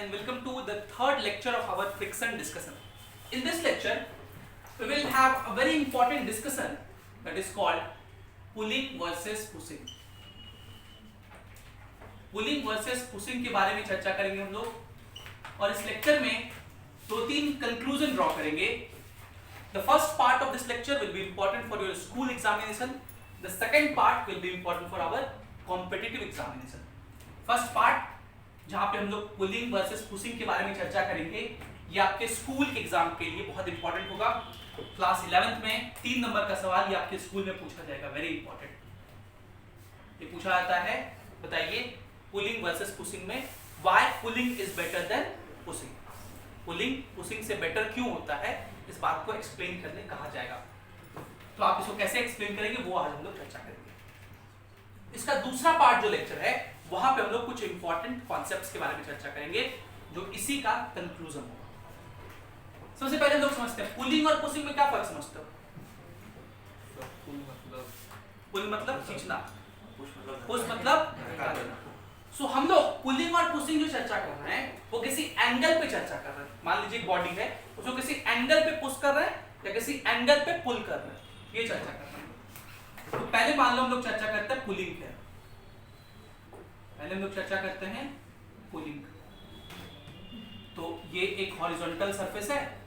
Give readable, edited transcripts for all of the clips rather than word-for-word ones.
and welcome to the third lecture of our friction discussion. In this lecture, we will have a very important discussion that is called pulling versus pushing. Pulling versus pushing के बारे में चर्चा करेंगे हम लोग और इस lecture में दो तीन कंक्लूजन ड्रॉ करेंगे. The first part of this lecture will be important for your school examination. The second part will be important for our competitive examination. First part जहाँ पे हम लोग पुलिंग वर्सेस पुशिंग के बारे में चर्चा करेंगे, ये आपके स्कूल के एग्जाम के लिए बहुत इंपॉर्टेंट होगा. क्लास 11th में 3 नंबर का सवाल ये आपके स्कूल में पूछा जाएगा. Very important. ये पूछा जाता है, बताइए पुलिंग वर्सेस पुशिंग में why pulling is better than pushing. Pulling pushing से बेटर क्यों होता है, इस बात को एक्सप्लेन करने कहा जाएगा. तो आप इसको कैसे एक्सप्लेन करेंगे वो आज हम लोग चर्चा करेंगे. इसका दूसरा पार्ट जो लेक्चर है वहां पे हम लोग कुछ इंपॉर्टेंट कॉन्सेप्ट्स के बारे में चर्चा करेंगे जो इसी का कंक्लूजन होगा. सबसे पहले हम लोग समझते हैं पुलिंग और पुशिंग में क्या फर्क समझते हो. पुल मतलब खींचना, पुश मतलब धक्का देना. सो हम लोग पुलिंग और पुशिंग जो चर्चा कर रहे हैं वो किसी एंगल पे चर्चा कर रहे हैं. मान लीजिए एक बॉडी है, उसको किसी एंगल पे पुश कर रहे हैं या किसी एंगल पे पुल कर रहे हैं, ये चर्चा कर रहे हैं. तो पहले मान लो हम लोग चर्चा करते हैं पुलिंग पे. पहले हम लोग चर्चा करते हैं पुलिंग. तो ये एक हॉरिजॉन्टल सरफेस है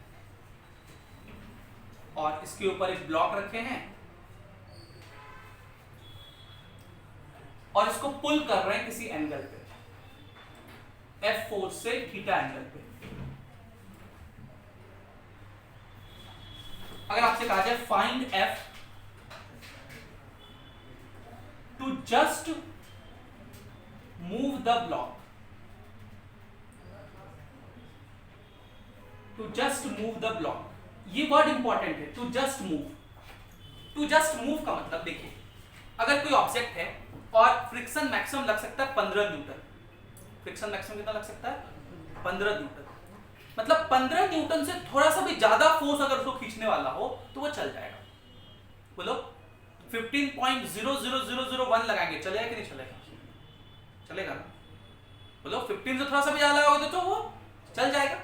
और इसके ऊपर एक ब्लॉक रखे हैं और इसको पुल कर रहे हैं किसी एंगल पे, F फोर्स से थीटा एंगल पे. अगर आपसे कहा जाए find F to just move the block, to just move the block, ये वर्ड इंपॉर्टेंट है. To just move. To just move का मतलब देखिए, अगर कोई ऑब्जेक्ट है और फ्रिक्शन मैक्सिमम लग सकता है 15 न्यूटन. फ्रिक्शन मैक्सिमम कितना लग सकता है? 15 न्यूटन. मतलब 15 न्यूटन से थोड़ा सा भी ज्यादा फोर्स अगर उसको खींचने वाला हो तो वो चल जाएगा. बोलो 15.00001 लगाएंगे, चलेगा कि नहीं चलेगा? चलेगा ना. बोलो 15 से थोड़ा सा भी ज्यादा लगाओगे तो वो चल जाएगा.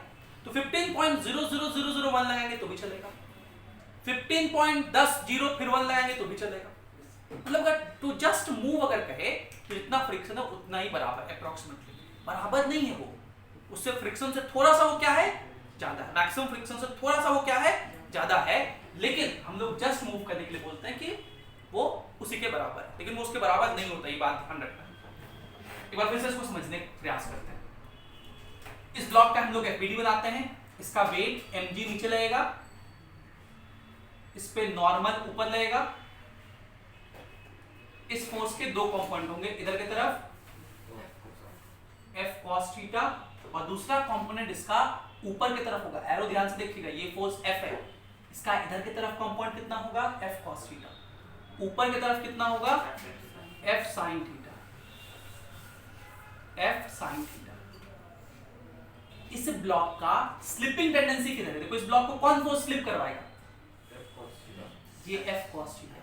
तो 15.00001 लगाएंगे तो भी चलेगा. 15.10 फिर 1 लगाएंगे तो भी चलेगा. मतलब अगर टू जस्ट मूव अगर कहे तो जितना फ्रिक्शन है उतना ही बराबर, अप्रोक्सीमेटली बराबर नहीं है वो, उससे फ्रिक्शन से थोड़ा सा वो क्या है ज्यादा है. मैक्सिमम फ्रिक्शन से थोड़ा सा वो क्या है ज्यादा है, लेकिन हम लोग जस्ट मूव करने के लिए बोलते हैं कि वो उसी के बराबर है, लेकिन वो उसके बराबर नहीं होता. ये बात ध्यान रखना. एक बार फिर से इसको समझने का प्रयास करते हैं. इस ब्लॉक का हम लोग एफबीडी बनाते हैं. इसका वेट mg नीचे लगेगा, इस पे नॉर्मल ऊपर लगेगा. इस फोर्स के दो कंपोनेंट होंगे, इधर की तरफ F cos थीटा और दूसरा कंपोनेंट इसका ऊपर की तरफ होगा. एरो ध्यान से देखिएगा, ये फोर्स F है, इसका इधर की तरफ कंपोनेंट कितना होगा? F cos theta. ऊपर की तरफ कितना होगा? F sin theta. F sin theta. इस ब्लॉक का स्लिपिंग टेंडेंसी किधर है? देखो इस ब्लॉक को कौन फोर्स स्लिप करवाएगा? ये F cos थीटा.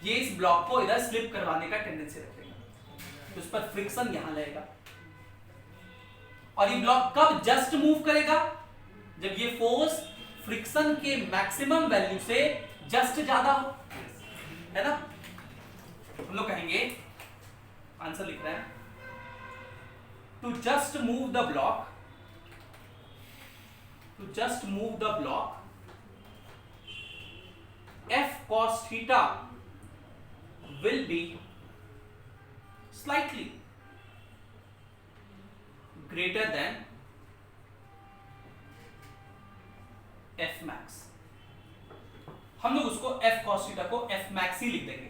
ये इस ब्लॉक को इधर स्लिप करवाने का टेंडेंसी रखेगा, तो इस पर फ्रिक्शन यहां लगेगा. और ये ब्लॉक कब जस्ट मूव करेगा? जब ये फोर्स फ्रिक्शन के मैक्सिमम वैल्यू से जस्ट ज्यादा हो, है ना. हम लोग कहेंगे, आंसर लिख रहे हैं, to just move the block, to just move the block F cos theta will be slightly greater than F max. हम लोग उसको F cos theta को F max ही लिख देंगे.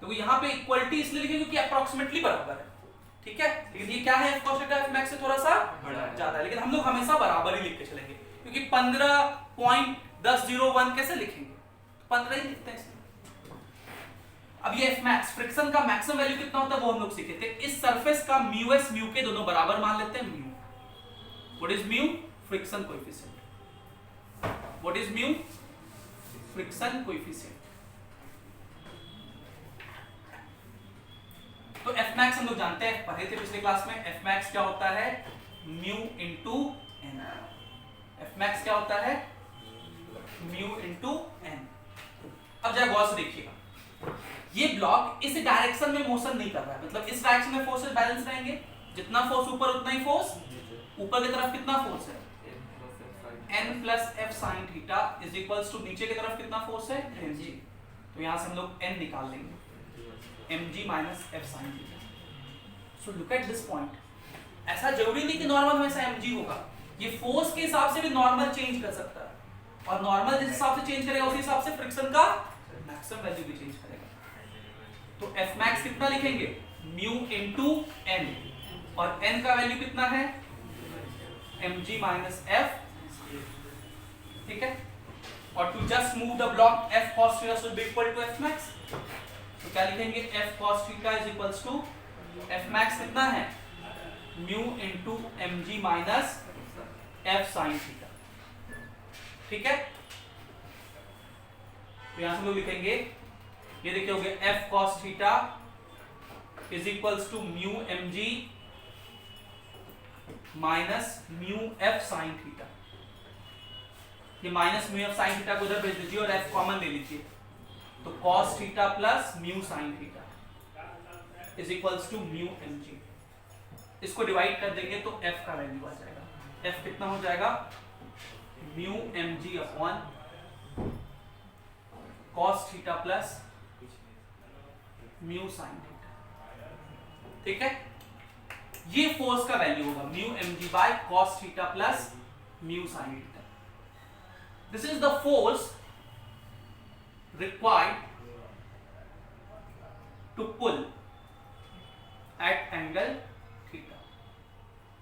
तो यहां पे इक्वलिटी इसलिए लिखेंगे क्योंकि अप्रोक्सीमेटली बराबर है, ठीक है. लेकिन ये क्या है? F cos theta F max से थोड़ा सा ज्यादा है, लेकिन हम लोग हमेशा बराबर ही लिख के चलेंगे क्योंकि 15.1001 कैसे लिखेंगे? 15 ही लिखते हैं. अब ये F max फ्रिक्शन का मैक्सिमम वैल्यू कितना होता है वो हम लोग सीखे थे. इस सरफेस का म्यू एस म्यू के दोनों बराबर मान लेते हैं. Mu, what is mu? Friction coefficient. What is mu? Friction coefficient. तो F max हम लोग जानते हैं, पढ़े थे पिछले क्लास में. F max क्या होता है? म्यू इनटू डायरेक्शन में मोशन नहीं कर रहा है, मतलब इस डायरेक्शन में फोर्सेस बैलेंस रहेंगे, जितना फोर्स ऊपर उतना ही फोर्स ऊपर की तरफ कितना फोर्स है n plus F sine theta is equals to नीचे की तरफ कितना फोर्स है mg, तो यहां से हम लोग n निकाल लेंगे mg minus F sine theta. So look at this point, ऐसा जरूरी नहीं कि नॉर्मल हमेशा mg होगा, ये फोर्स के हिसाब से भी नॉर्मल चेंज कर सकता है, और नॉर्मल जिस हिसाब से चेंज करेगा उसी हिसाब से फ्रिक्शन का मैक्सिमम वैल्यू भी चेंज करेगा। तो एफ मैक्स कितना लिखेंगे म्यू इनटू n, और n का वैल्यू कितना है mg माइनस f, ठीक है। और to just move the block f cos theta should be equal to f max, तो क्या लिखेंगे f cos theta is equals to f max कितना है mu into mg minus f sin theta, ठीक है। तो यहां से हम लोग लिखेंगे, ये देखिए हो गया f cos theta is equals to mu mg minus mu f sin theta, ये minus mu F sine theta को उधर भेज दीजिए और एफ कॉमन ले लीजिए, तो cos theta plus mu sine theta is equals to mu mg, इसको डिवाइड कर देंगे तो f का वैल्यू आ जाएगा, f कितना हो जाएगा mu mg upon cos theta plus mu sine theta, ठीक है। ये फोर्स का वैल्यू होगा mu mg by cos theta plus mu sine theta. This is the force required to pull at angle theta,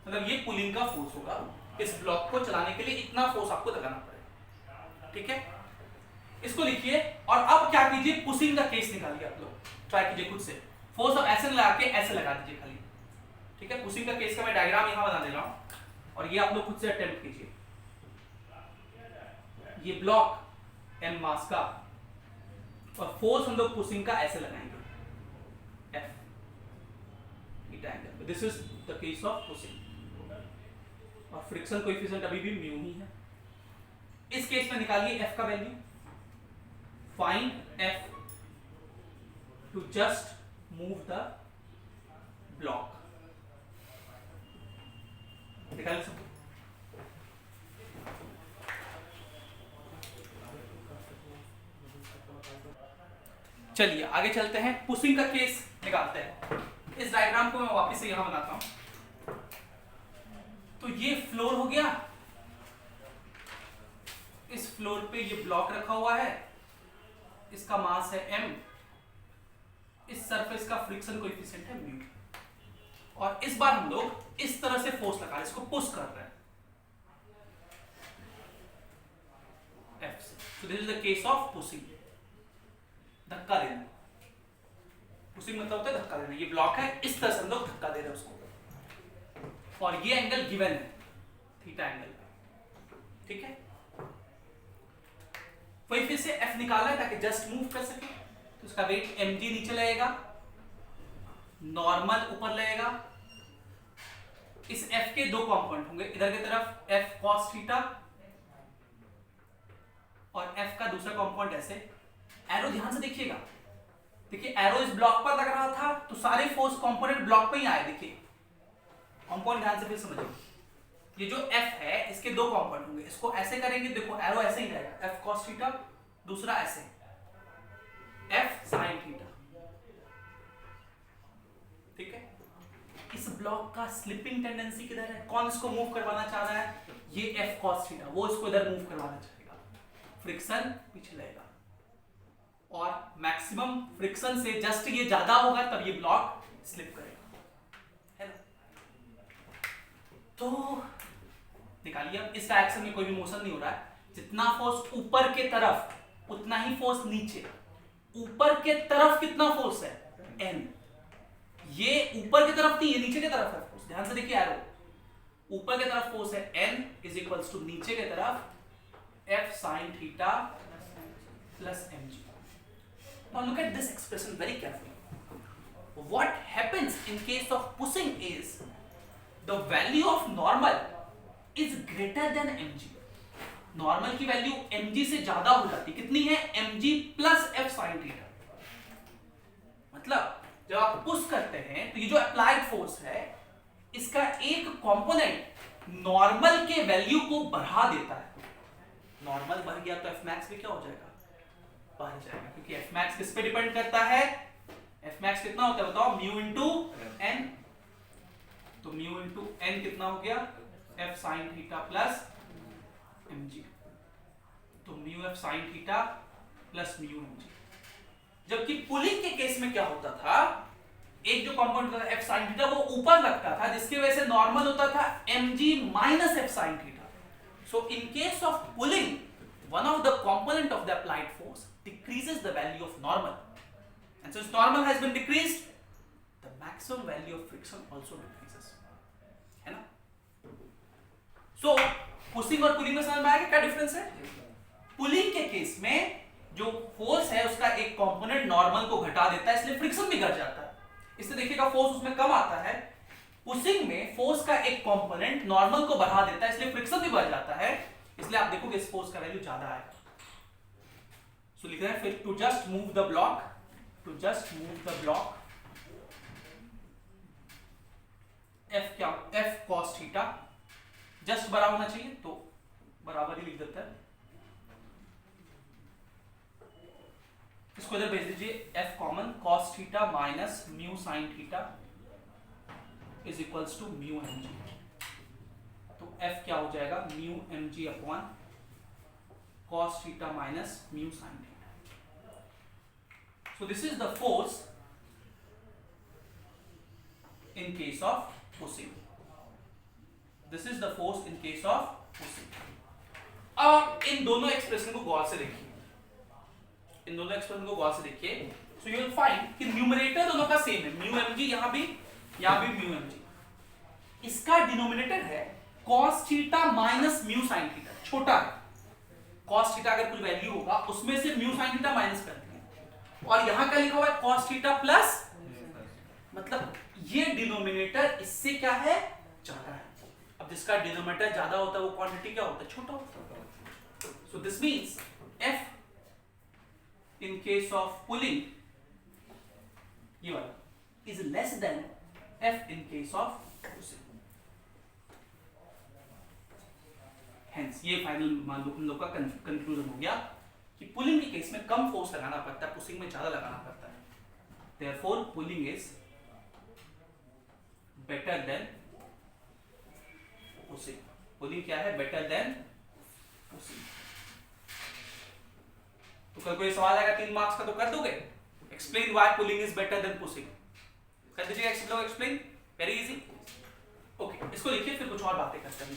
मतलब ये पुलिंग का force होगा, इस ब्लॉक को चलाने के लिए इतना फोर्स आपको लगाना पड़ेगा, ठीक है। इसको लिखिए और अब क्या कीजिए, पुशिंग का केस निकालिए, आप लोग ट्राई कीजिए खुद से, फोर्स अब ऐसे लगा के ऐसे लगा दीजिए खाली, ठीक है। पुशिंग का केस का मैं डायग्राम यहां बना दे रहा हूं और ये आप लोग खुद से अटेम्प्ट कीजिए। ये ब्लॉक m मास का और फोर्स हम लोग पुशिंग का ऐसे लगाएंगे F theta angle, this is the case of pushing, और फ्रिक्शन कोएफिशिएंट अभी भी म्यू ही है। इस केस में निकालिए F का value, find F to just move the block, निकालिए सब। चलिए आगे चलते हैं, पुशिंग का केस निकालते हैं। इस डायग्राम को मैं वापस से यहां बनाता हूं, तो ये फ्लोर हो गया, इस फ्लोर पे ये ब्लॉक रखा हुआ है, इसका मास है m, इस सरफेस का फ्रिक्शन कोएफिशिएंट है म्यू, और इस बार हम लोग इस तरह से फोर्स लगा रहे हैं, इसको पुश कर रहे हैं F से। सो this is the case of pushing, धक्का देना, पुशिंग मतलब होता है धक्का देना। ये ब्लॉक है, इस तरह से हम लोग धक्का दे रहे हैं उसको, और ये एंगल गिवन है थीटा एंगल, ठीक है। वही फिर से F निकाला है ताकि जस्ट मूव कर सके, तो उसका वेट mg नीचे लगेगा, नॉर्मल ऊपर लगेगा, इस F के दो कंपोनेंट होंगे, इधर की तरफ F cos थीटा और F का दूसरा कंपोनेंट ऐसे। एरो ध्यान से देखिएगा, देखिए एरो इस ब्लॉक पर लग रहा था तो सारे फोर्स कंपोनेंट ब्लॉक पे ही आए, देखिए कंपोनेंट ध्यान से फिर समझिए, ये जो F है इसके दो कंपोनेंट होंगे, इसको ऐसे करेंगे, देखो एरो ऐसे ही रहेगा, F cos थीटा, दूसरा ऐसे F sin थीटा, ठीक है। इस ब्लॉक का स्लिपिंग टेंडेंसी किधर है, कौन इसको मूव करवाना चाह रहा है, ये F cos थीटा, वो इसको इधर मूव करवाना चाहेगा, फ्रिक्शन पीछे लगेगा, और मैक्सिमम फ्रिक्शन से जस्ट ये ज्यादा होगा तब ये ब्लॉक स्लिप करेगा, है ना। तो निकालिए, अब इस डायरेक्शन में कोई भी मोशन नहीं हो रहा है, जितना फोर्स ऊपर के तरफ उतना ही फोर्स नीचे, ऊपर के तरफ कितना फोर्स है n, ये ऊपर की तरफ नहीं, ये नीचे की तरफ है फोर्स, ध्यान से देखिए एरो, ऊपर की तरफ फोर्स है n इज इक्वल्स टू नीचे की तरफ F sin थीटा plus mg। Now look at this expression very carefully. What happens in case of pushing is the value of normal is greater than mg. Normal की value mg से ज्यादा हो जाती, कितनी है mg plus f sin theta, मतलब जब आप पुश करते हैं तो ये जो अप्लाइड फोर्स है इसका एक कंपोनेंट नॉर्मल के वैल्यू को बढ़ा देता है। नॉर्मल बढ़ गया तो एफ मैक्स भी क्या हो जाएगा, बढ़ जाएगा, क्योंकि एफ मैक्स किस पे डिपेंड करता है, एफ मैक्स कितना होता है बताओ, म्यू इंटू एन। तो म्यू इंटू एन कितना हो गया, F sine theta plus M G. तो mu F sine theta plus mu M G. जबकि पुलिंग के केस में क्या होता था, एक जो कंपोनेंट होता था एफ साइन थीटा वो ऊपर लगता था, जिसकी वजह से नॉर्मल होता था M G minus F sine theta. So in case of pulling, one of the component of the applied force decreases the value of normal, and since normal has been decreased, the maximum value of friction also decreases, है ना। So pushing और pulling में समझ में आया क्या difference है। Pulling के केस में जो फोर्स है उसका एक कंपोनेंट नॉर्मल को घटा देता है, इसलिए फ्रिक्शन भी घट जाता है, इससे देखिएगा फोर्स उसमें कम आता है। पुशिंग में फोर्स का एक कंपोनेंट नॉर्मल को बढ़ा देता है, इसलिए फ्रिक्शन भी बढ़ जाता है, इसलिए आप देखोगे इस फोर्स का वैल्यू ज्यादा आएगा। सो लिख रहे हैं फिर to just move the block, to just move the block F क्या, एफ कॉस थीटा, जस्ट बराबर होना चाहिए तो बराबर ही लिख देते हैं, इसको इधर भेज दीजिए, F common cos theta minus mu sine theta is equals to mu M G. तो एफ क्या हो जाएगा, mu M G upon cos theta minus mu sine theta. So this is the force in case of pushing, this is the force in case of pushing. अब इन दोनों expression को गौर से देखिए, इन दोनों एक्सप्रेशन को गौर से देखिए। सो यू विल फाइंड कि न्यूमरेटर दोनों का सेम है, म्यू एम जी यहां भी म्यू एम जी। इसका डिनोमिनेटर है cos theta minus mu sine theta, छोटा है, cos थीटा अगर कुछ वैल्यू होगा उसमें से म्यू साइन थीटा माइनस कर देंगे, और यहां क्या लिखा हुआ है cos थीटा प्लस, मतलब ये डिनोमिनेटर इससे क्या है, ज्यादा है। अब जिसका डिनोमिनेटर ज्यादा होता है वो क्वांटिटी क्या होता है, छोटा होता है। So this means f in case of pulling is less than f in case of pushing. Hence ये फाइनल मान लो हम लोग का कंक्लूजन हो गया कि पुलिंग के केस में कम फोर्स लगाना पड़ता है, पुशिंग में ज्यादा लगाना पड़ता है। Therefore pulling is better than pushing. Pulling क्या है, better than pushing. तो कल कोई सवाल आएगा 3 मार्क्स का तो कर दोगे, explain why pulling is better than pushing, कर दीजिएगा एक्सप्लेन, वेरी इजी। ओके, इसको लिखिए फिर कुछ और बातें करते हैं।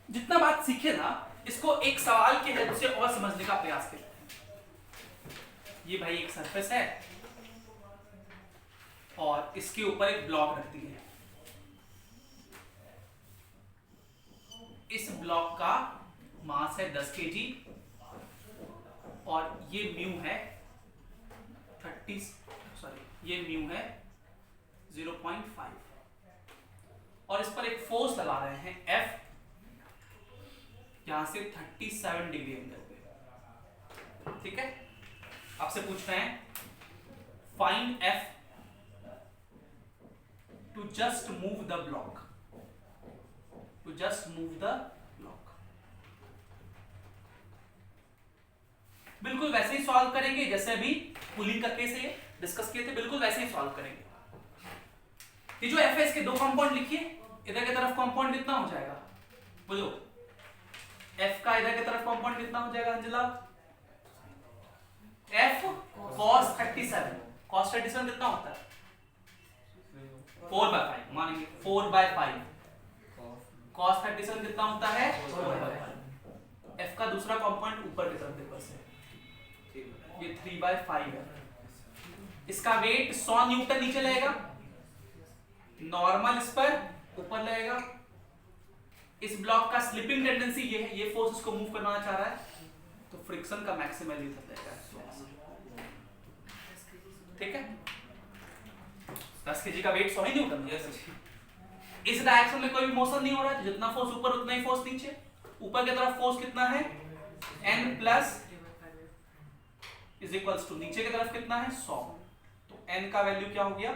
जितना बात सीखे ना, इसको एक सवाल के हेल्प से और समझने का प्रयास करें। ये भाई एक सरफेस है और इसके ऊपर एक ब्लॉक रखती है, इस ब्लॉक का मास है 10 kg और ये म्यू है 0.5 और इस पर एक फोर्स लगा रहे हैं F, यहां से 37 डिग्री एंगल पे, ठीक है। आपसे पूछ रहे हैं find F to just move the block, to just move the block। बिल्कुल वैसे ही सॉल्व करेंगे जैसे अभी पुलिंग का केस है डिस्कस किए थे, बिल्कुल वैसे ही सॉल्व करेंगे। ये जो एफ है इसके 2 कंपाउंड लिखिए, इधर की तरफ कंपाउंड कितना हो जाएगा, बोलो एफ का इधर की तरफ कंपाउंड कितना हो जाएगा अंजिला, एफ cos 37, cos 37 कितना होता है 4/5, मानेंगे 4/5, cos 37 कितना होता है 4/5। F का दूसरा कंपोनेंट ऊपर की तरफ देखो से, ये 3/5 है, इसका वेट 100 न्यूटन नीचे लगेगा, नॉर्मल इस पर ऊपर लगेगा। इस ब्लॉक का स्लिपिंग टेंडेंसी ये है, ये फोर्स इसको मूव करना चाह रहा है, तो फ्रिक्शन का मैक्सिमम वैल्यू रहेगा, ठीक है। 10 kg का वेट 100 न्यूटन, इस डायरेक्शन में कोई भी मोशन नहीं हो रहा है, जितना फोर्स ऊपर उतना ही फोर्स नीचे। ऊपर की तरफ फोर्स कितना है n plus is equals to नीचे की तरफ कितना है 100, तो n का वैल्यू क्या हो गया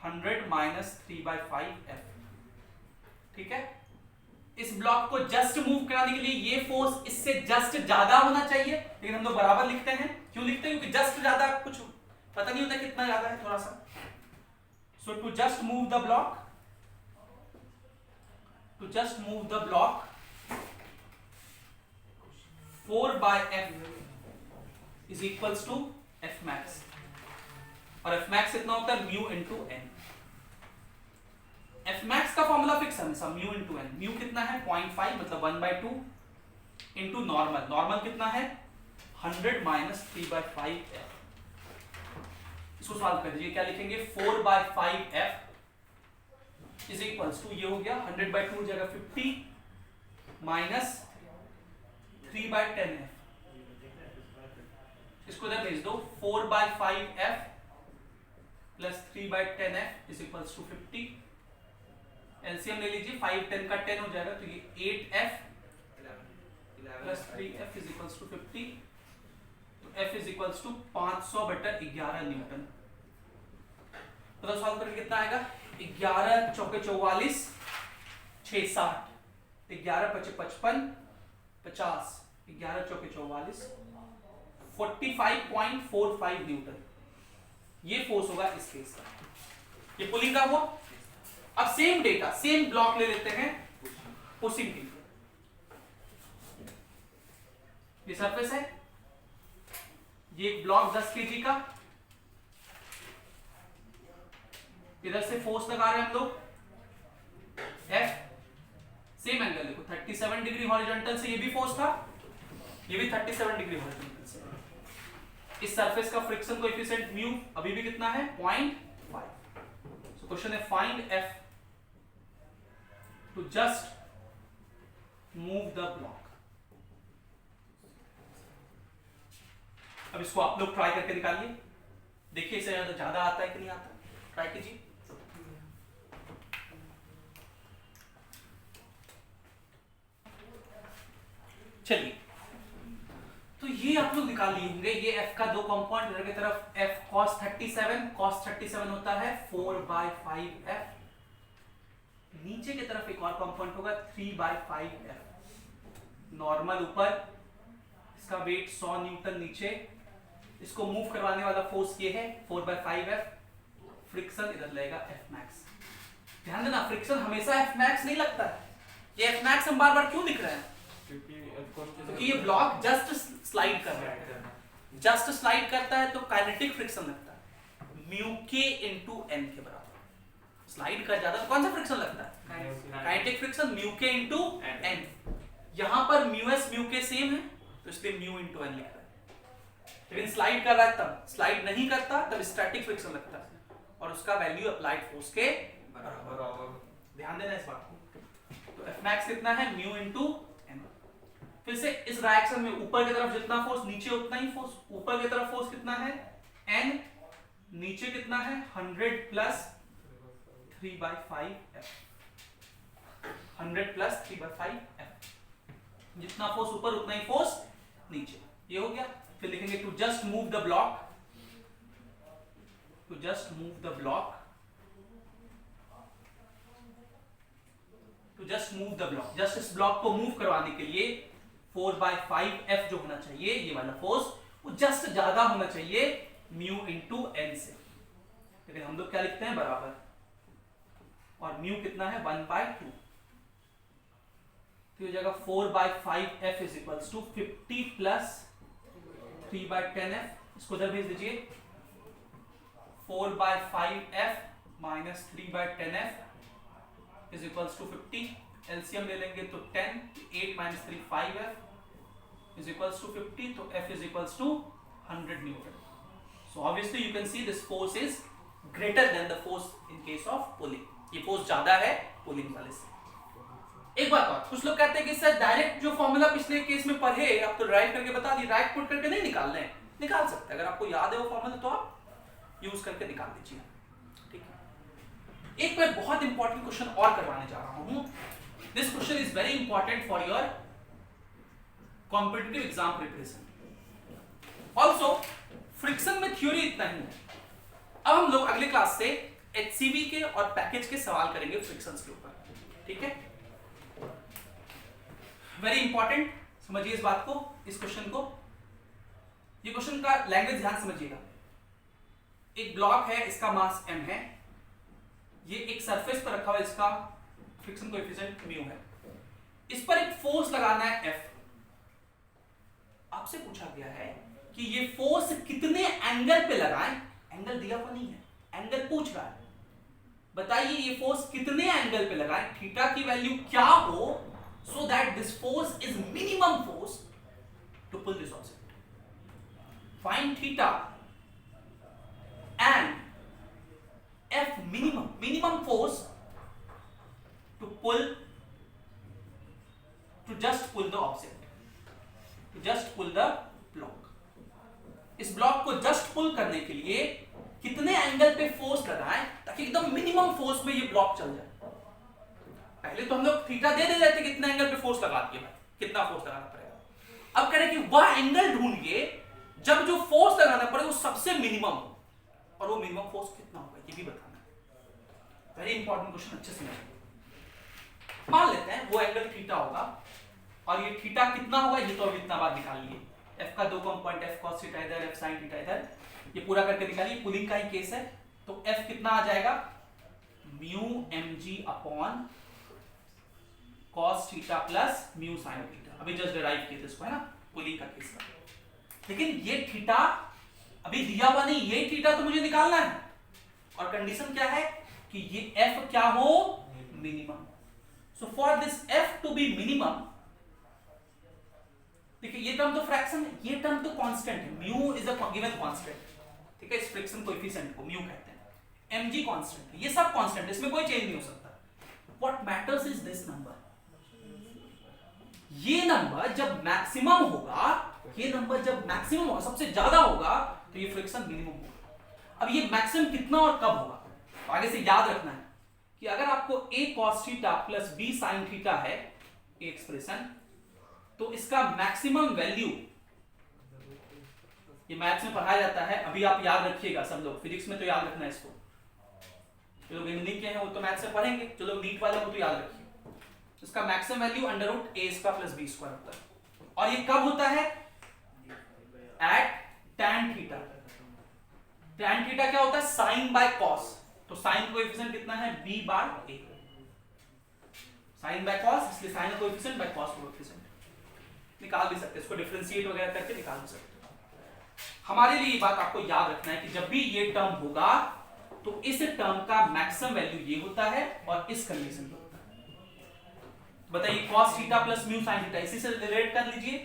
100 माइनस 3/5f। ठीक है, इस ब्लॉक को जस्ट मूव कराने के लिए ये फोर्स इससे जस्ट ज्यादा होना चाहिए, लेकिन हम लोग बराबर लिखते हैं। क्यों लिखते हैं? क्योंकि जस्ट ज्यादा कुछ पता नहीं होता कितना ज्यादा है, थोड़ा सा। So to just move the block, to just move the block 4/f is equals to f max, और f max कितना होता है mu into n। f max का फॉर्मूला फिक्स है हमेशा mu into n। mu कितना है 0.5 मतलब 1/2 into नॉर्मल, नॉर्मल कितना है 100 माइनस 3/5f। इसको सॉल्व कर दीजिए, क्या लिखेंगे 4/5f इज इक्वल्स टू, ये हो गया 100/2 हो जाएगा 50 माइनस 3/10f। इसको इधर भेज दो, 4/5f plus 3/10f is equals to 50। LCM ले लीजिए, 5 10 का 10 हो जाएगा, तो ये 8f plus 3f is equals to 50। तो f is equals to 500/11 newton. तो सॉल्व करके कितना आएगा 11 चौके 44, 6 60, 11 पचे 55, 50, 11 चौके 44, 45.45 न्यूटन। ये फोर्स होगा इस केस का, ये पुलिंग का हुआ। अब सेम डेटा, सेम ब्लॉक ले लेते हैं पुशिंग के लिए। ये सरफेस है, ये एक ब्लॉक 10 kg का, इधर से फोर्स लगा रहे हैं हम लोग F, सेम एंगल देखो 37 डिग्री हॉरिजॉन्टल से, ये भी फोर्स था, ये भी 37 डिग्री हॉरिजॉन्टल से। इस सरफेस का फ्रिक्शन कोएफिशिएंट म्यू अभी भी कितना है 0.5। सो क्वेश्चन है find F to just move the block. अब इसको आप लोग ट्राई करके निकालिए, देखिए इसे ज्यादा आता है कि नहीं आता, ट्राई कीजिए। चलिए, तो ये आप लोग निकाल लिए होंगे, ये f का दो कंपाउंड इधर की तरफ f cos 37 होता है 4/5f, नीचे की तरफ एक और कंपाउंड होगा 3/5f। नॉर्मल ऊपर, इसका वेट 100 न्यूटन नीचे, इसको मूव करवाने वाला फोर्स ये है 4/5f, फ्रिक्शन इधर लगेगा f max। ध्यान देना, फ्रिक्शन हमेशा f max नहीं लगता है। ये f max हम बार बार क्यों लिख रहे हैं? क्योंकि ये ब्लॉक जस्ट स्लाइड कर रहा है, जस्ट स्लाइड करता है तो काइनेटिक फ्रिक्शन लगता है म्यू के इनटू एन के बराबर। स्लाइड कर जाता है तो कौन सा फ्रिक्शन लगता है? काइनेटिक फ्रिक्शन म्यू के इनटू एन। यहां पर म्यू एस म्यू के सेम है तो इसलिए म्यू इनटू एन लिख रहा है। लेकिन स्लाइड कर रहा है तब, स्लाइड नहीं करता तब स्टैटिक फ्रिक्शन लगता है और उसका वैल्यू अप्लाइड फोर्स के बराबर। ध्यान देना इस बात को। तो एफ मैक्स कितना है म्यू इनटू एन। फिर से इस डायरेक्शन में ऊपर की तरफ जितना फोर्स नीचे उतना ही फोर्स, ऊपर की तरफ फोर्स कितना है एन, नीचे कितना है 100 प्लस 3/5f, 100 प्लस 3/5f। जितना फोर्स ऊपर उतना ही फोर्स नीचे, ये हो गया। फिर लिखेंगे to just move the block, to just move the block, to just move the block, just इस ब्लॉक को मूव करवाने के लिए 4/5f जो होना चाहिए ये वाला फोर्स, वो जस्ट ज्यादा होना चाहिए म्यू इंटू एन से। लेकिन हम लोग क्या लिखते हैं बराबर, और म्यू कितना है 1/2, तो हो जाएगा 4/5f is equals to 50 plus 3/10f। इसको इधर भेज दीजिए, 4/5f minus 3/10f is equals to 50। LCM ले लेंगे तो 10, 8 minus 3 5f is equals to 50, तो f is equals to 100 newton. So obviously you can see this force is greater than the force in case of pulling. ये force ज्यादा है pulling वाले से। एक बात और, कुछ लोग कहते हैं कि सर डायरेक्ट जो फॉर्मूला पिछले केस में पढ़े आप तो ड्राइव करके बता दी, राइट पुट करके नहीं निकालना है, निकाल सकते हैं। अगर आपको याद है वो फॉर्मूला तो आप यूज करके निकाल दीजिए, ठीक है। एक मैं बहुत इंपॉर्टेंट क्वेश्चन और करवाने जा रहा हूं। This question is very important for your competitive exam preparation. Also friction में थ्योरी इतना ही है। अब हम लोग अगले क्लास से HCV के और पैकेज के सवाल करेंगे फ्रिक्शंस के ऊपर, ठीक है। वेरी इंपॉर्टेंट, समझिए इस बात को, इस क्वेश्चन को। ये क्वेश्चन का लैंग्वेज ध्यान समझिएगा। एक ब्लॉक है, इसका मास m है, ये एक सरफेस पर रखा हुआ है, इसका फ्रिक्शन कोएफिशिएंट म्यू है, इस पर एक फोर्स लगाना है F। आपसे पूछा गया है कि ये फोर्स कितने एंगल पे लगाएं, एंगल दिया हुआ नहीं है, एंगल पूछ रहा है। बताइए ये फोर्स कितने एंगल पे लगाएं, थीटा की वैल्यू क्या हो, so that this force is minimum force to pull this object. Find theta and F minimum force to just pull the object, to just pull the block. इस block को just pull करने के लिए कितने angle पे force लगाएं ताकि एकदम मिनिमम फोर्स में ये ब्लॉक चल जाए। पहले तो हम लोग थीटा दे देते थे कितने एंगल पे फोर्स लगा दिए, कितना फोर्स लगाना पड़ेगा। अब कह रहे कि वह एंगल ढूंढिए जब जो फोर्स लगाना पड़े वो सबसे मिनिमम हो, और वो मिनिमम फोर्स कितना होगा ये भी बताना है। वेरी इंपॉर्टेंट क्वेश्चन, अच्छे से समझिए। मान लेते हैं वो एंगल थीटा होगा, और ये थीटा कितना होगा ये तो अभी इतना बार निकाल लिए। एफ का दो कंपोनेंट, एफ कॉस थीटा इधर, एफ साइन थीटा इधर, ये पूरा करके निकालिए। पुलिंग का ही केस है, तो एफ कितना आ जाएगा, mu mg upon cos theta plus mu sin theta. अभी जस्ट डिराइव किए थे इसको, है ना, पुलिंग का केस का। लेकिन ये थीटा अभी दिया हुआ नहीं, ये थीटा तो मुझे निकालना है, और कंडीशन क्या है कि ये f क्या हो, minimum. So for this f to be minimum, देखिए ये टर्म तो फ्रैक्शन है, ये टर्म तो कांस्टेंट है, mu is a given constant, ठीक है। इस फ्रिक्शन कोएफिशिएंट को म्यू कहते हैं, mg कांस्टेंट है, ये सब कांस्टेंट है, इसमें कोई चेंज नहीं हो सकता। What matters is this number. ये नंबर जब मैक्सिमम होगा, ये नंबर जब मैक्सिमम होगा, सबसे ज्यादा होगा, तो ये फ्रिक्शन मिनिमम होगा। अब ये मैक्सिमम कितना और कब होगा, तो आगे से याद रखना है कि अगर आपको a cos theta plus b sin theta है एक्सप्रेशन, तो इसका मैक्सिमम वैल्यू, ये मैथ्स में पढ़ाया जाता है, अभी आप याद रखिएगा सब लोग, फिजिक्स में तो याद रखना है इसको। जो लोग इंजीनियरिंग के हैं वो तो मैथ्स से पढ़ेंगे, जो लोग नीट वाले हैं वो तो याद रखिए। इसका maximum value under root a square plus b square होता है, और ये कब होता है, at tan theta. tan theta क्या होता है, sin बाय cos, तो sin कोएफिशिएंट कितना है, b बार a, sin बाय cos, इसलिए sin coefficient by cos coefficient. निकाल भी सकते हैं इसको, डिफरेंशिएट वगैरह करके निकाल भी सकते हैं। हमारे लिए ये बात आपको याद रखना है कि जब भी ये टर्म होगा तो इस टर्म का मैक्सिमम वैल्यू ये होता है, और इस कंडीशन में होता है। बताइए cos theta plus mu sin theta, इसी से रिलेट कर लीजिए।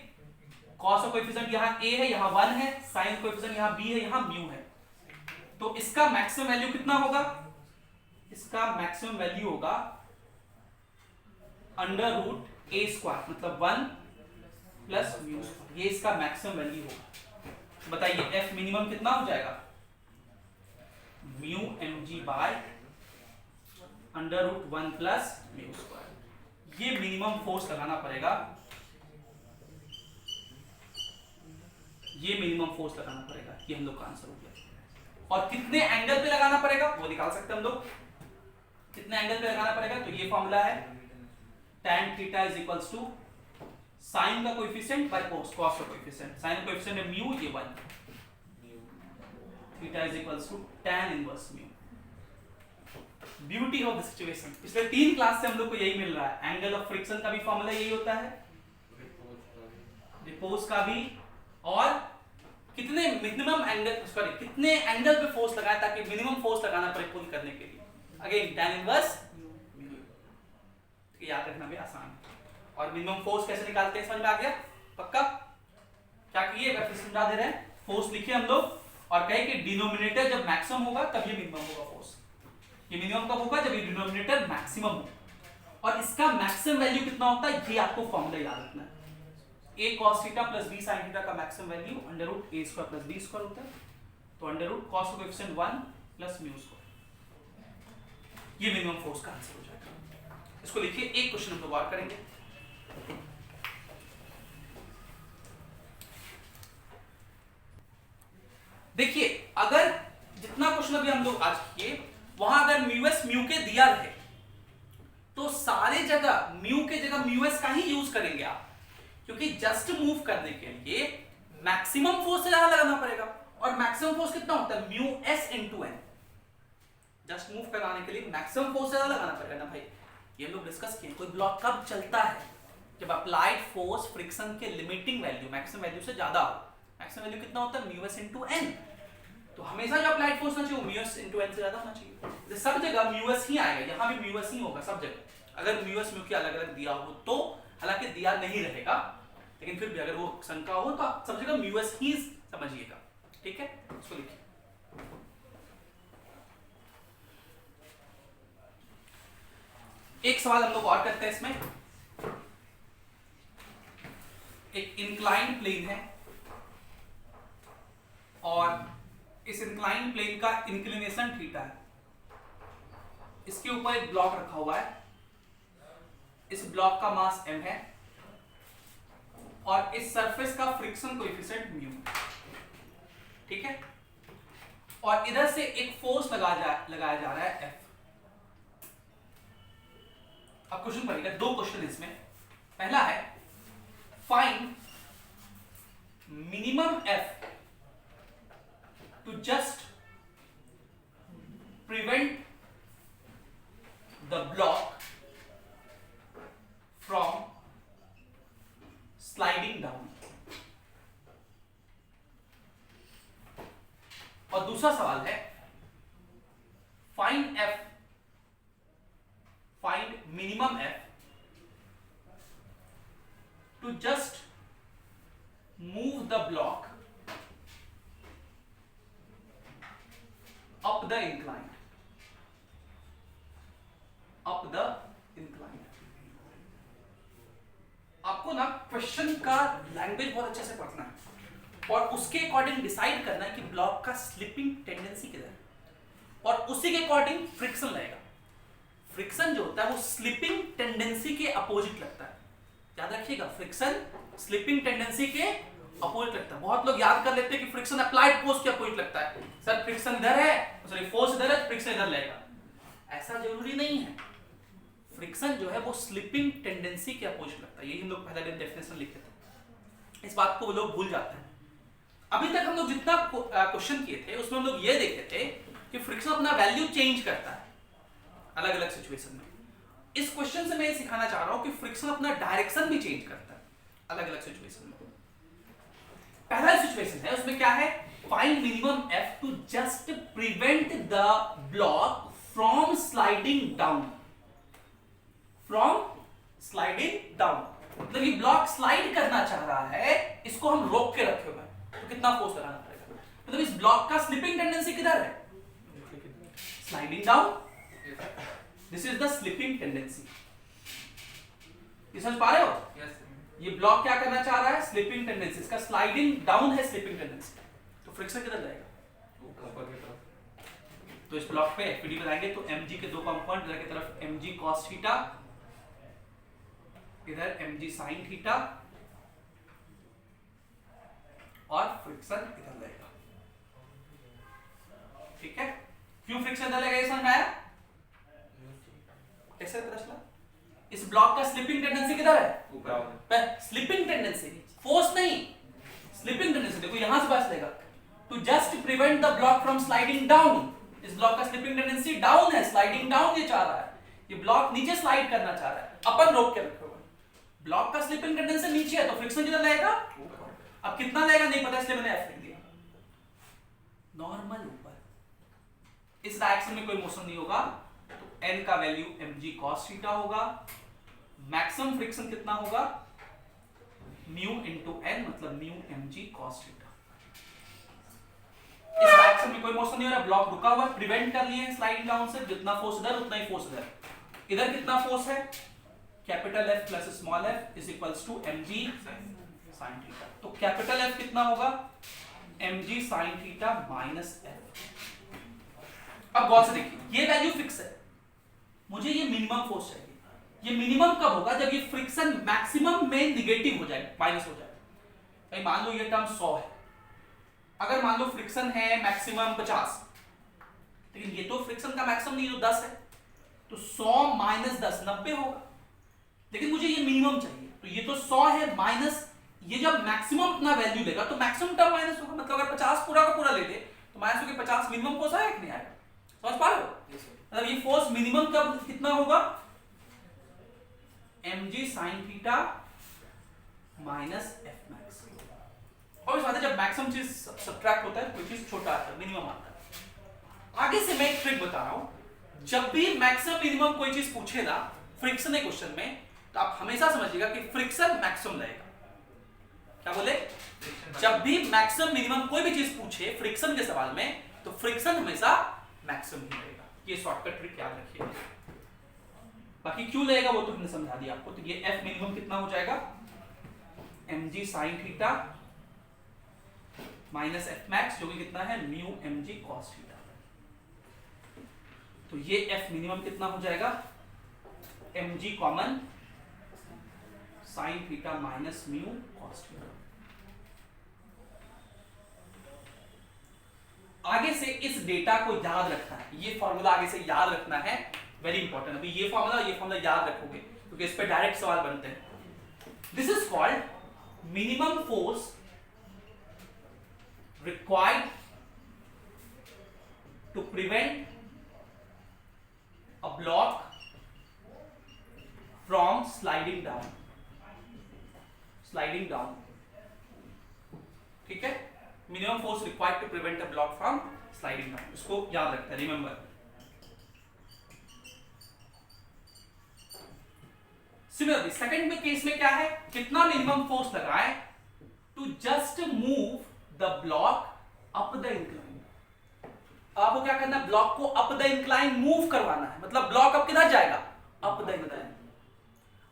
cos का कोएफिशिएंट यहां a है, यहां 1 है, sin कोएफिशिएंट यहां b है, यहां म्यू है, तो इसका मैक्सिमम वैल्यू कितना होगा, इसका मैक्सिमम वैल्यू होगा अंडर रूट a स्क्वायर, मतलब 1 प्लस म्यू स्क्वायर, ये इसका मैक्सिमम वैल्यू होगा। बताइए f मिनिमम कितना हो जाएगा, mu mg by under root 1 plus mu square. ये मिनिमम फोर्स लगाना पड़ेगा, ये मिनिमम फोर्स लगाना पड़ेगा, ये हम लोग का आंसर हो गया। और कितने एंगल पे लगाना पड़ेगा वो निकाल सकते हैं हम लोग, कितने एंगल पे लगाना पड़ेगा, तो ये फॉर्मूला है tan theta is equals to sine का कोएफिशिएंट बाय cos का कोएफिशिएंट। साइन कोएफिशिएंट है म्यू, ये 1, theta is equals to tan inverse mu. Beauty of the situation, पिछले 3 क्लास से हम लोग को यही मिल रहा है। एंगल ऑफ फ्रिक्शन का भी फॉर्मूला यही होता है, रिपोज का भी, और कितने मिनिमम एंगल, सॉरी कितने एंगल पे फोर्स लगाएं ताकि मिनिमम फोर्स लगाना पड़े पुल करने के लिए। अगेन tan इनवर्स म्यू, याद रखना भी आसान है। और मिनिमम फोर्स कैसे निकालते हैं समझ में आ गया, पक्का। क्या किए, फिर समझा दे रहे हैं। फोर्स लिखे हम लोग, और कहे कि डिनोमिनेटर जब मैक्सिमम होगा तब ये मिनिमम होगा फोर्स। ये मिनिमम कब होगा, जब ये डिनोमिनेटर मैक्सिमम हो, और इसका मैक्सिमम वैल्यू कितना होता है ये आपको फॉर्मूला याद रखना है। a cos theta plus b sin theta का maximum value under root a square plus b square होता है, तो अंडर रूट cos का कोएफिशिएंट 1 प्लस म्यू स्क्वायर, ये मिनिमम फोर्स का आंसर हो जाएगा। इसको लिखिए, एक क्वेश्चन हम लोग और करेंगे। आज किए, वहां अगर म्यूएस म्यू के दिया रहे तो सारे जगह म्यू के जगह म्यूएस का ही यूज करेंगे आप, क्योंकि जस्ट मूव करने के लिए मैक्सिमम फोर्स से ज्यादा लगाना पड़ेगा, और मैक्सिमम फोर्स कितना होता है mu S into N. Just move कराने के लिए मैक्सिमम फोर्स से ज्यादा लगाना पड़ेगा ना भाई, ये हम लोग डिस्कस किए। कोई ब्लॉक कब चलता है, जब अप्लाइड फोर्स फ्रिक्शन के लिमिटिंग वैल्यू मैक्सिमम वैल्यू से ज्यादा हो। मैक्सिमम वैल्यू कितना होता है म्यू एस इंटू एन, तो हमेशा जो अप्लाइड फोर्स होना चाहिए म्यू एस इंटू एन से ज्यादा होना चाहिए। सब जगह म्यू एस ही आएगा, यहाँ भी म्यू एस ही होगा सब जगह, अगर म्यू एस म्यू के अलग अलग दिया हो तो, हालांकि दिया नहीं रहेगा लेकिन फिर भी अगर वो शंका हो तो आप सब जगह म्यू एस ही समझिएगा, ठीक है। इसको लिखिए, एक सवाल हम लोग और करते हैं इसमें। एक इंक्लाइंड प्लेन है और इस इंक्लाइंड प्लेन का इंक्लिनेशन थीटा है, इसके ऊपर एक ब्लॉक रखा हुआ है, इस ब्लॉक का मास m है और इस सरफेस का फ्रिक्शन कोएफिशिएंट म्यू, ठीक है। और इधर से एक फोर्स लगाया जा रहा है F। अब क्वेश्चन पढ़िएगा, दो क्वेश्चन इसमें। पहला है find minimum F to just prevent the block from sliding down। और दूसरा सवाल है find minimum F to just move the block up the incline, आपको ना क्वेश्चन का लैंग्वेज बहुत अच्छे से पढ़ना है और उसके अकॉर्डिंग डिसाइड करना है कि ब्लॉक का स्लिपिंग टेंडेंसी किधर है, और उसी के अकॉर्डिंग फ्रिक्शन लगेगा। फ्रिक्शन जो होता है वो स्लिपिंग टेंडेंसी के अपोजिट लगता है, याद रखिएगा, फ्रिक्शन स्लिपिंग टेंडेंसी के अपोजिट लगता है। बहुत लोग याद कर लेते हैं कि फ्रिक्शन अप्लाइड फोर्स के अपोजिट लगता है, सर फ्रिक्शन इधर है, सॉरी फोर्स इधर है, फ्रिक्शन इधर लगेगा, ऐसा जरूरी नहीं है। फ्रिक्शन जो है वो स्लिपिंग टेंडेंसी के अपोजिट लगता है, यही हम लोग पहले दिन डेफिनेशन लिखे थे, इस बात को वो लोग भूल जाते हैं। अभी तक हम लोग जितना क्वेश्चन किए थे उसमें हम लोग ये देखे थे कि फ्रिक्शन अपना वैल्यू चेंज करता है अलग अलग सिचुएशन में। इस क्वेश्चन से मैं ये सिखाना चाह रहा हूं कि फ्रिक्शन अपना डायरेक्शन भी चेंज करता है अलग अलग सिचुएशन में। पहला सिचुएशन है, उसमें क्या है, find minimum F to just prevent the block from sliding down, मतलब ये ब्लॉक स्लाइड करना चाह रहा है, इसको हम रोक के रखे हुए हैं, तो कितना फोर्स लगाना पड़ेगा। मतलब इस ब्लॉक का स्लिपिंग टेंडेंसी किधर है, sliding down, this is the slipping tendency. ये समझ पा रहे हो? ये ब्लॉक क्या करना चाह रहा है, स्लिपिंग टेंडेंसी, इसका स्लाइडिंग डाउन है स्लिपिंग टेंडेंसी, तो फ्रिक्शन किधर जाएगा, ऊपर की तरफ। तो इस ब्लॉक पे एफपीडी बनाएंगे तो mg के दो कंपोनेंट, इधर की तरफ mg cos थीटा, इधर mg sin थीटा, और फ्रिक्शन इधर लगेगा, ठीक है। क्यों फ्रिक्शन इधर लगेगा ये समझ में आया? कैसे पता चला? इस ब्लॉक का स्लिपिंग टेंडेंसी किधर है, ऊपर। स्लिपिंग टेंडेंसी, फोर्स नहीं, स्लिपिंग टेंडेंसी। देखो यहां से बस लेगा, to just prevent the block from sliding down, इस ब्लॉक का स्लिपिंग टेंडेंसी डाउन है, स्लाइडिंग डाउन ये चाह रहा है, ये ब्लॉक नीचे स्लाइड करना चाह रहा है, अपन रोक के रखे हुए। ब्लॉक का स्लिपिंग टेंडेंसी नीचे है तो फ्रिक्शन किधर लगेगा, अब कितना लगेगा नहीं पता, इसलिए मैंने F लिख दिया, नॉर्मल ऊपर। इस डायरेक्शन में कोई मोशन नहीं होगा, तो n का वैल्यू mg cos थीटा होगा, मैक्सिमम फ्रिक्शन कितना होगा, म्यू इंटू n, मतलब म्यू mg cos थीटा। इस डायरेक्शन में कोई मोशन नहीं हो रहा, ब्लॉक रुका हुआ, प्रिवेंट कर लिए स्लाइडिंग डाउन से, जितना फोर्स इधर उतना ही फोर्स इधर। इधर कितना फोर्स है, capital F plus small f is equals to mg sin theta. तो कैपिटल F कितना होगा, mg sin theta minus f। अब गौर से देखिए, ये वैल्यू फिक्स है, मुझे ये मिनिमम फोर्स चाहिए। ये मिनिमम कब होगा, जब ये फ्रिक्शन मैक्सिमम में निगेटिव हो जाए, माइनस हो जाए। भाई मान लो ये टर्म 100 है, अगर मान लो फ्रिक्शन है मैक्सिमम 50, लेकिन ये तो फ्रिक्शन का मैक्सिमम नहीं, जो 10 है, तो 100 माइनस 10 90 होगा, लेकिन मुझे ये मिनिमम चाहिए, तो ये तो 100 है माइनस, ये जब मैक्सिमम अपना वैल्यू लेगा तो मैक्सिमम टर्म माइनस होगा, मतलब अगर 50 पूरा का पूरा ले ले तो माइनस होके 50 मिनिमम फोर्स आएगा कि नहीं आएगा, समझ पा रहे हो? मतलब ये फोर्स मिनिमम कब कितना होगा, mg sin theta minus F max. और इस बात है जब मैक्सिमम चीज सब्ट्रैक्ट होता है कोई चीज छोटा आता है, मिनिमम आता है। आगे से मैं एक ट्रिक बता रहा हूं, जब भी मैक्सिमम मिनिमम कोई चीज पूछे ना फ्रिक्शन के क्वेश्चन में, तो आप हमेशा समझिएगा कि फ्रिक्शन मैक्सिमम रहेगा। क्या बोले? जब भी मैक्सिमम मिनिमम कोई भी चीज पूछे फ्रिक्शन के सवाल में, तो फ्रिक्शन हमेशा मैक्सिमम ही रहेगा। ये शॉर्टकट ट्रिक याद रखिए। बाकी क्यों लगेगा वो तो हमने समझा दिया आपको। तो ये एफ मिनिमम कितना हो जाएगा, mg sin theta minus F max, जो कि कितना है म्यू mg cos थीटा। तो ये एफ मिनिमम कितना हो जाएगा, mg common sin theta minus mu cos theta. आगे से इस डेटा को याद रखना है, ये फॉर्मूला आगे से याद रखना है, वेरी इंपॉर्टेंट। अभी ये फॉर्मूला याद रखोगे क्योंकि इस पे डायरेक्ट सवाल बनते हैं। This is called minimum force required to prevent a block from sliding down. ठीक है, minimum force required to prevent a block from sliding down, इसको याद रखते हैं, रिमेंबर। सिमिलरली सेकंड में केस में क्या है, कितना मिनिमम फोर्स लगाए to just move the block up the incline. आपको क्या करना है, ब्लॉक को अप द इंक्लाइन मूव करवाना है, मतलब ब्लॉक अब किधर जाएगा, अप द इंक्लाइन।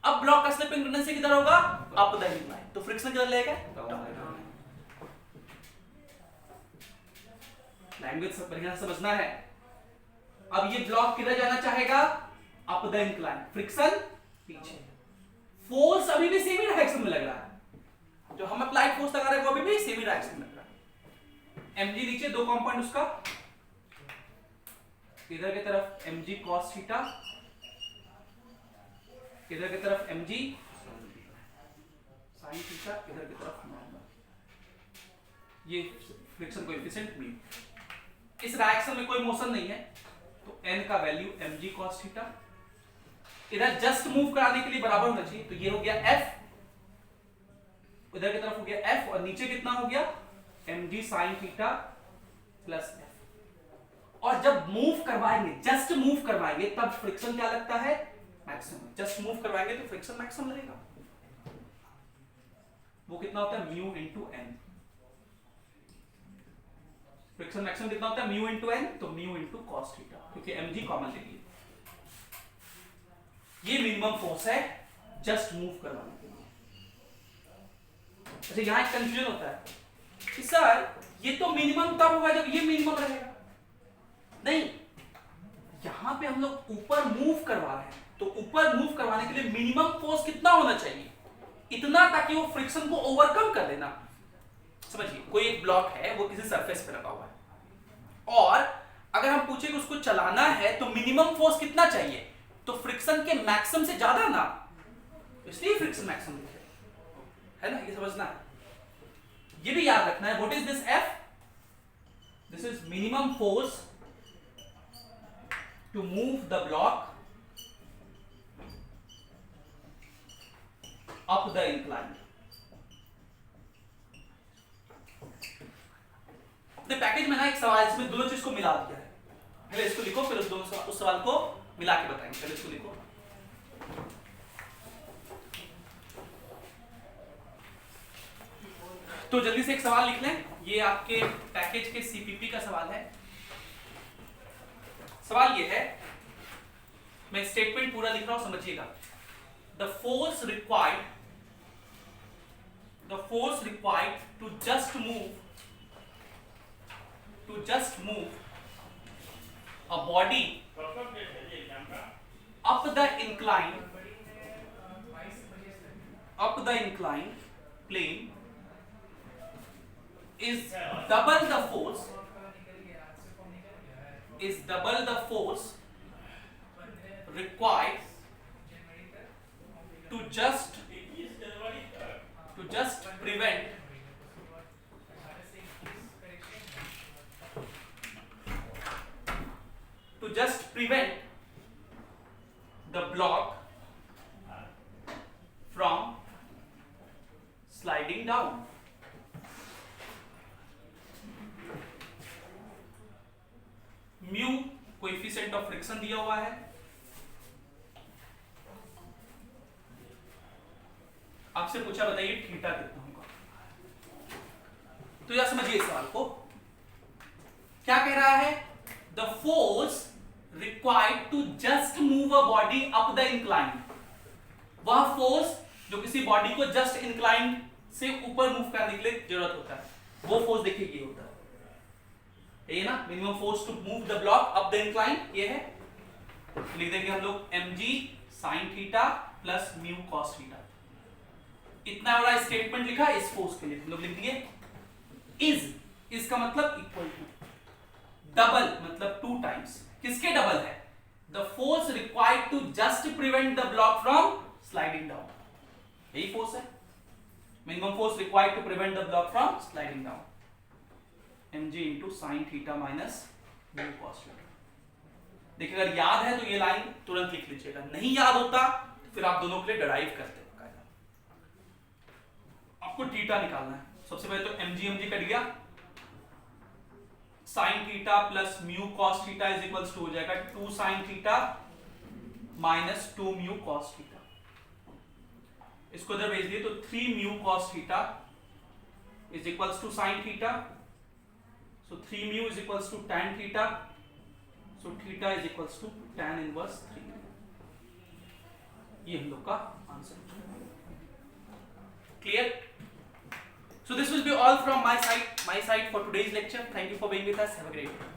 अब ब्लॉक का स्लिपिंग टेंडेंसी किधर होगा, अप द इंक्लाइन, तो फ्रिक्शन किधर लेगा, लैंग्वेज बढ़िया समझना है। अब ये ब्लॉक किधर जाना चाहेगा, अप द इंक्लाइन, फ्रिक्शन पीछे, फोर्स अभी भी सेमी डायरेक्शन में लग रहा है, जो हम अप्लाइड फोर्स लगा रहे हैं वो अभी भी सेमी डायरेक्शन में लग रहा है। mg नीचे दो कंपोनेंट उसका, इधर की तरफ mg cos थीटा, इधर की तरफ mg sin थीटा, इधर की तरफ नॉर्मल, ये फ्रिक्शन कोएफिशिएंट म्यू। इस डायरेक्शन में कोई मोशन नहीं है तो n का वैल्यू mg cos थीटा, इधर जस्ट मूव कराने के लिए बराबर होना चाहिए, तो ये हो गया f, इधर की तरफ हो गया f, और नीचे कितना हो गया mg sin थीटा प्लस f। और जब मूव करवाएंगे, जस्ट मूव करवाएंगे, तब फ्रिक्शन क्या लगता है, मैक्सिमम। जस्ट मूव करवाएंगे तो फ्रिक्शन मैक्सिमम लगेगा, वो कितना होता है mu into N. Friction maximum कितना होता है म्यू इंटू एन, तो म्यू इंटू कॉस थीटा, क्योंकि mg कॉमन ले लिए। ये मिनिमम फोर्स है जस्ट मूव करवाने के लिए। अच्छा, यहां एक कंफ्यूजन होता है कि सर ये तो मिनिमम तब होगा जब ये मिनिमम रहेगा, नहीं, यहां पे हम लोग ऊपर मूव करवा रहे हैं, तो ऊपर मूव करवाने के लिए मिनिमम फोर्स कितना होना चाहिए, इतना ताकि वो फ्रिक्शन को ओवरकम कर लेना। समझिए, कोई एक ब्लॉक है वो किसी सरफेस पे लगा हुआ है, और अगर हम पूछे कि उसको चलाना है तो मिनिमम फोर्स कितना चाहिए, तो फ्रिक्शन के मैक्सिमम से ज्यादा ना, इसलिए फ्रिक्शन मैक्सिमम है ना, ये समझना है, ये भी याद रखना है। What is this F? This is minimum force to move the block up the incline. अपने पैकेज में ना एक सवाल इसमें दोनों चीज को मिला दिया है, पहले इसको लिखो फिर उस सवाल को मिला के बताएंगे। पहले इसको लिखो, तो जल्दी से एक सवाल लिख लें, ये आपके पैकेज के सीपीपी का सवाल है। सवाल ये है, मैं स्टेटमेंट पूरा लिख रहा हूं, समझिएगा। The force required to just move a body up the incline plane is double the force is double the force required to just prevent the block from sliding down. Mu coefficient of friction दिया हुआ है, आपसे पूछा बताइए theta कितना होगा। तो यह समझिए इस सवाल को, क्या कह रहा है, the force required to just move a body up the incline, वह फोर्स जो किसी बॉडी को जस्ट इंक्लाइन से ऊपर मूव करने के लिए जरूरत होता है, वो फोर्स देखिए ये होता है, ये ना minimum force to move the block up the incline, ये है। लिख देंगे हम लोग mg sin थीटा प्लस म्यू cos थीटा। इतना बड़ा स्टेटमेंट लिखा इस फोर्स के लिए, हम लोग लिख दिए इज का मतलब इक्वल टू, डबल मतलब 2 टाइम्स, किसके डबल है, the force required to just prevent the block from sliding down, यही फोर्स है, minimum force required to prevent the block from sliding down, mg into sine theta minus mu cos theta. देखिए अगर याद है तो ये line तुरंत लिख लीजिएगा, नहीं याद होता तो फिर आप दोनों के लिए डिराइव करते हैं। आपको थीटा निकालना है, सबसे पहले तो mg कट गया, sine theta plus mu cos theta is equals to हो जाएगा 2 sine theta minus 2 mu cos theta. इसको इधर भेज दिए तो 3 mu cos theta is equals to sine theta, so 3 mu is equals to tan theta, so theta is equals to tan inverse 3। ये हम लोग का answer, clear? So this will be all from my side for today's lecture. Thank you for being with us. Have a great day.